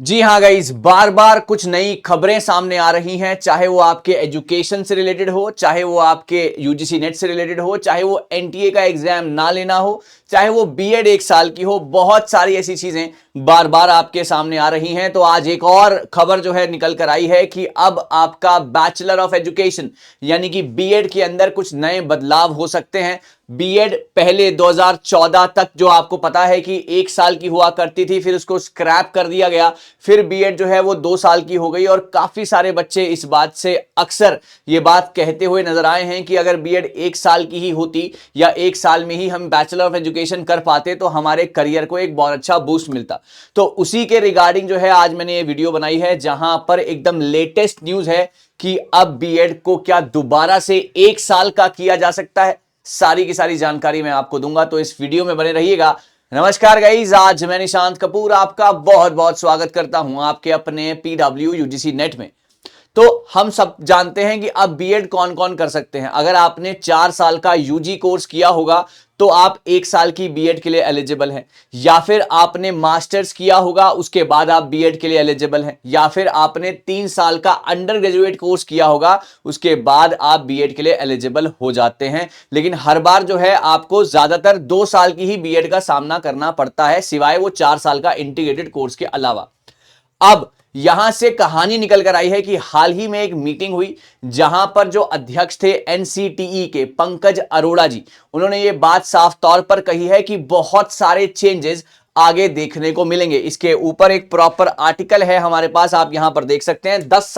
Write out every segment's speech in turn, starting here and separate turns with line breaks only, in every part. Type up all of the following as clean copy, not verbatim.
जी हाँ गाइस, बार बार कुछ नई खबरें सामने आ रही हैं। चाहे वो आपके एजुकेशन से रिलेटेड हो, चाहे वो आपके यूजीसी नेट से रिलेटेड हो, चाहे वो एनटीए का एग्जाम ना लेना हो, चाहे वो बीएड 1 साल की हो। बहुत सारी ऐसी चीजें बार बार आपके सामने आ रही हैं। तो आज एक और खबर जो है निकल कर आई है कि अब आपका बैचलर ऑफ एजुकेशन यानी कि बीएड के अंदर कुछ नए बदलाव हो सकते हैं। बीएड पहले 2014 तक जो आपको पता है कि 1 साल की हुआ करती थी, फिर उसको स्क्रैप कर दिया गया। फिर बीएड जो है वो 2 साल की हो गई और काफी सारे बच्चे इस बात से अक्सर ये बात कहते हुए नजर आए हैं कि अगर बीएड 1 साल की ही होती या 1 साल में ही हम बैचलर ऑफ एजुकेशन कर पाते तो हमारे करियर को एक बहुत अच्छा बूस्ट मिलता। तो उसी के रिगार्डिंग जो है आज मैंने ये वीडियो बनाई है, जहां पर एकदम लेटेस्ट न्यूज है कि अब बीएड को क्या दोबारा से 1 साल का किया जा सकता है। सारी की सारी जानकारी मैं आपको दूंगा, तो इस वीडियो में बने रहिएगा। नमस्कार गाइज, आज मैं निशांत कपूर आपका बहुत बहुत स्वागत करता हूं आपके अपने पीडब्ल्यू यूजीसी नेट में। तो हम सब जानते हैं कि अब बीएड कौन कौन कर सकते हैं। अगर आपने 4 साल का यूजी कोर्स किया होगा तो आप 1 साल की बीएड के लिए एलिजिबल हैं, या फिर आपने मास्टर्स किया होगा उसके बाद आप बीएड के लिए एलिजिबल हैं, या फिर आपने 3 साल का अंडर ग्रेजुएट कोर्स किया होगा उसके बाद आप बीएड के लिए एलिजिबल हो जाते हैं। लेकिन हर बार जो है आपको ज्यादातर 2 साल की ही बीएड का सामना करना पड़ता है, सिवाय वो 4 साल का इंटीग्रेटेड कोर्स के अलावा। अब यहां से कहानी निकल कर आई है कि हाल ही में एक मीटिंग हुई जहां पर जो अध्यक्ष थे एनसीटीई के पंकज अरोड़ा जी, उन्होंने ये बात साफ तौर पर कही है कि बहुत सारे चेंजेस आगे देखने को मिलेंगे। इसके ऊपर एक प्रॉपर आर्टिकल है हमारे पास, आप यहां पर देख सकते हैं। 10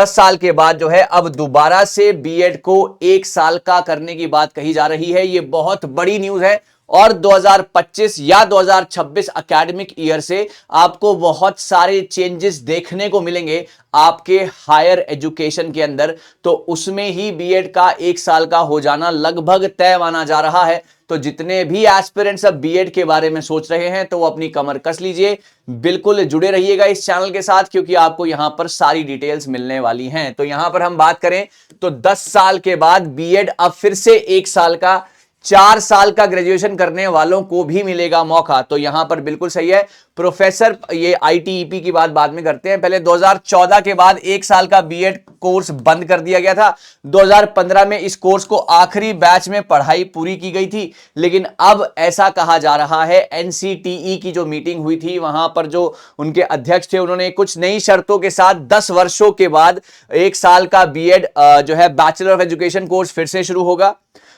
साल के बाद जो है अब दोबारा से बीएड को 1 साल का करने की बात कही जा रही है। ये बहुत बड़ी न्यूज है और 2025 या 2026 एकेडमिक ईयर से आपको बहुत सारे चेंजेस देखने को मिलेंगे आपके हायर एजुकेशन के अंदर। तो उसमें ही बीएड का 1 साल का हो जाना लगभग तय माना जा रहा है। तो जितने भी एस्पिरेंट्स अब बीएड के बारे में सोच रहे हैं तो वो अपनी कमर कस लीजिए, बिल्कुल जुड़े रहिएगा इस चैनल के साथ, क्योंकि आपको यहां पर सारी डिटेल्स मिलने वाली हैं। तो यहां पर हम बात करें तो 10 साल के बाद बीएड अब फिर से 1 साल का, 4 साल का ग्रेजुएशन करने वालों को भी मिलेगा मौका। तो यहां पर बिल्कुल सही है प्रोफेसर। ये आईटीईपी की बात बाद में करते हैं। पहले 2014 के बाद 1 साल का बीएड कोर्स बंद कर दिया गया था। 2015 में इस कोर्स को आखिरी बैच में पढ़ाई पूरी की गई थी, लेकिन अब ऐसा कहा जा रहा है, एनसीटीई की जो मीटिंग हुई थी वहां पर जो उनके अध्यक्ष थे उन्होंने कुछ नई शर्तों के साथ 10 वर्षों के बाद 1 साल का बीएड जो है बैचलर ऑफ एजुकेशन कोर्स फिर से शुरू होगा।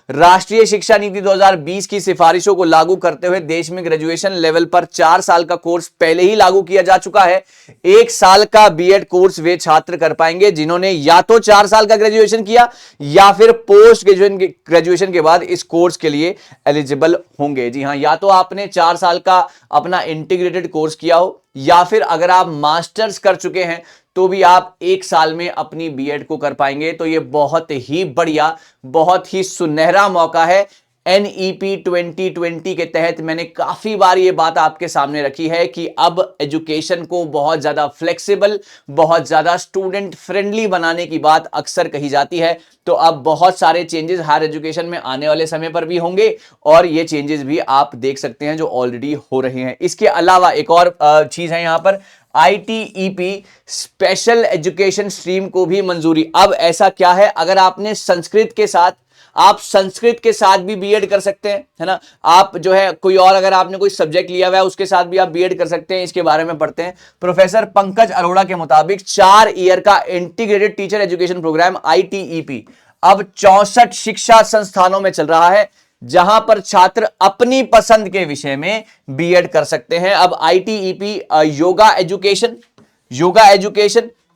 राष्ट्रीय शिक्षा नीति 2020 की सिफारिशों को लागू करते हुए देश में ग्रेजुएशन लेवल पर 4 साल का कोर्स पहले ही लागू किया जा चुका है। 1 साल का बीएड कोर्स वे छात्र कर पाएंगे जिन्होंने या तो 4 साल का ग्रेजुएशन किया या फिर पोस्ट ग्रेजुएशन के बाद इस कोर्स के लिए एलिजिबल होंगे। जी हां, या तो आपने 4 साल का अपना इंटीग्रेटेड कोर्स किया हो, या फिर अगर आप मास्टर्स कर चुके हैं तो भी आप 1 साल में अपनी बीएड को कर पाएंगे। तो ये बहुत ही बढ़िया, बहुत ही सुनहरा मौका है। एनईपी 2020 के तहत मैंने काफी बार ये बात आपके सामने रखी है कि अब एजुकेशन को बहुत ज्यादा फ्लेक्सिबल, बहुत ज्यादा स्टूडेंट फ्रेंडली बनाने की बात अक्सर कही जाती है। तो अब बहुत सारे चेंजेस हायर एजुकेशन में आने वाले समय पर भी होंगे और ये चेंजेस भी आप देख सकते हैं जो ऑलरेडी हो रहे हैं। इसके अलावा एक और चीज है यहां पर, आईटीईपी स्पेशल एजुकेशन स्ट्रीम को भी मंजूरी। अब ऐसा क्या है, अगर आपने संस्कृत के साथ, आप संस्कृत के साथ भी बीएड कर सकते हैं, है ना। आप जो है कोई और अगर आपने कोई सब्जेक्ट लिया हुआ है उसके साथ भी आप बीएड कर सकते हैं। इसके बारे में पढ़ते हैं। प्रोफेसर पंकज अरोड़ा के मुताबिक 4 ईयर का integrated teacher education program ITEP अब 64 शिक्षा संस्थानों में चल रहा है, जहां पर छात्र अपनी पसंद के विषय में बीएड कर सकते हैं। अब ITEP yoga education,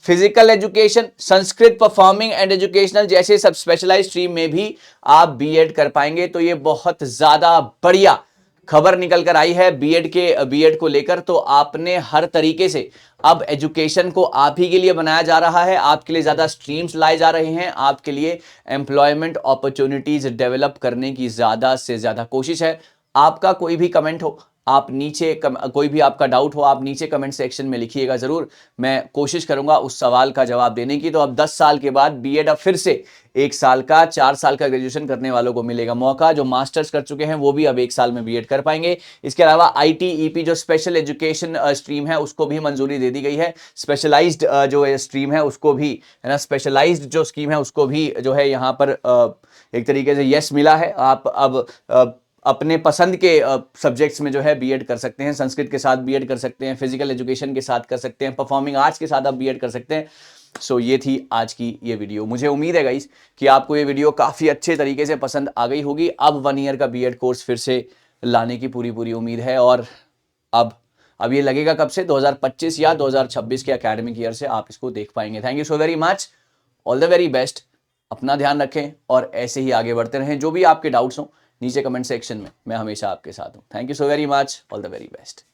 physical education, Sanskrit performing and educational जैसे सब स्पेशलाइज्ड स्ट्रीम में भी आप बीएड कर पाएंगे। तो ये बहुत ज्यादा बढ़िया खबर निकल कर आई है बीएड को लेकर। तो आपने हर तरीके से अब एजुकेशन को आप ही के लिए बनाया जा रहा है, आपके लिए ज्यादा स्ट्रीम्स लाए जा रहे हैं, आपके लिए एम्प्लॉयमेंट अपॉर्चुनिटीज डेवलप करने की ज्यादा से ज्यादा कोशिश है। आपका कोई भी कमेंट हो, आप नीचे कोई भी आपका डाउट हो आप नीचे कमेंट सेक्शन में लिखिएगा ज़रूर, मैं कोशिश करूंगा उस सवाल का जवाब देने की। तो अब 10 साल के बाद बीएड अब फिर से 1 साल का 4 साल का ग्रेजुएशन करने वालों को मिलेगा मौका, जो मास्टर्स कर चुके हैं वो भी अब 1 साल में बीएड कर पाएंगे। इसके अलावा आईटीईपी जो स्पेशल एजुकेशन स्ट्रीम है उसको भी मंजूरी दे दी गई है, स्पेशलाइज्ड जो स्ट्रीम है उसको भी, है ना, स्पेशलाइज्ड जो स्कीम है उसको भी जो है यहाँ पर एक तरीके से यस मिला है। आप अब अपने पसंद के सब्जेक्ट्स में जो है बीएड कर सकते हैं, संस्कृत के साथ बीएड कर सकते हैं, फिजिकल एजुकेशन के साथ कर सकते हैं, परफॉर्मिंग आर्ट्स के साथ आप बीएड कर सकते हैं। सो ये थी आज की ये वीडियो। मुझे उम्मीद है गाइस कि आपको ये वीडियो काफ़ी अच्छे तरीके से पसंद आ गई होगी। अब 1 ईयर का बीएड कोर्स फिर से लाने की पूरी उम्मीद है, और अब ये लगेगा कब से, 2025 या 2026 के एकेडमिक ईयर से आप इसको देख पाएंगे। Thank you so very much, all the very best. अपना ध्यान रखें और ऐसे ही आगे बढ़ते रहें। जो भी आपके डाउट्स हों नीचे कमेंट सेक्शन में, मैं हमेशा आपके साथ हूं। Thank you so very much, all the very best.